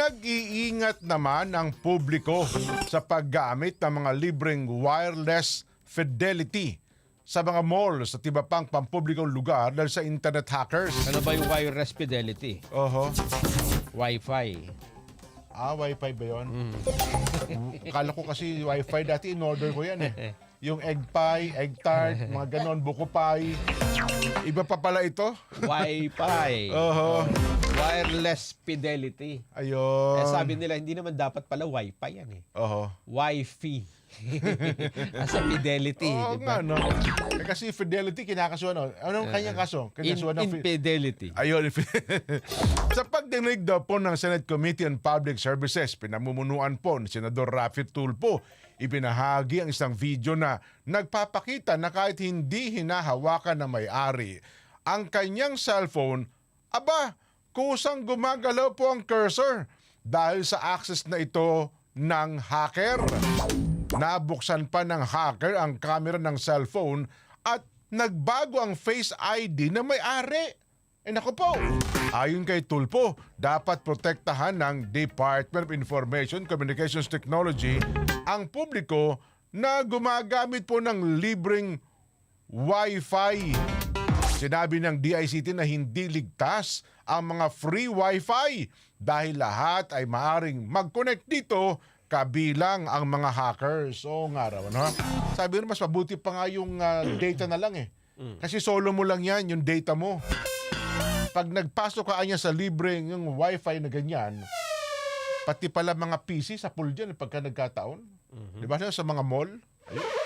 Mag-iingat naman ang publiko sa paggamit ng mga libreng wireless fidelity sa mga malls at iba pang pampublikong lugar dahil sa internet hackers. Ano ba yung wireless fidelity? Oho. Wi-Fi. Wi-Fi ba yun? Kala ko kasi Wi-Fi dati, in-order ko yan eh. Yung egg pie, egg tart, mga ganon, buko pie. Iba pa pala ito? Wi-Fi. Oho. Wireless fidelity. Ayun. Sabi nila, hindi naman dapat pala Wi-Fi yan eh. Oho. Wi-Fi. Asa fidelity. Oo diba? nga, no? Kasi fidelity, kinakasuhan. Anong kanyang kaso? Infidelity. Ayun. Sa pagdinig daw po ng Senate Committee on Public Services, pinamumunuan po ni Senador Raffy Tulfo, ibinahagi ang isang video na nagpapakita na kahit hindi hinahawakan na may-ari ang kanyang cellphone, aba, kusang gumagalaw po ang cursor dahil sa access na ito ng hacker. Nabuksan pa ng hacker ang camera ng cellphone at nagbago ang Face ID na may-ari. Naku po, ayon kay Tulfo, dapat protektahan ng Department of Information Communications Technology ang publiko na gumagamit po ng libreng Wi-Fi. Sinabi ng DICT na hindi ligtas ang mga free Wi-Fi dahil lahat ay maaring mag-connect dito kabilang ang mga hackers. Oo nga raw, no? Sabi rin, mas mabuti pa nga yung data na lang eh. Kasi solo mo lang yan, yung data mo. Pag nagpasok ka anya sa libreng yung Wi-Fi na ganyan, pati pala mga PC sa pool dyan pagka nagkataon. Di ba sa mga mall? Ayun.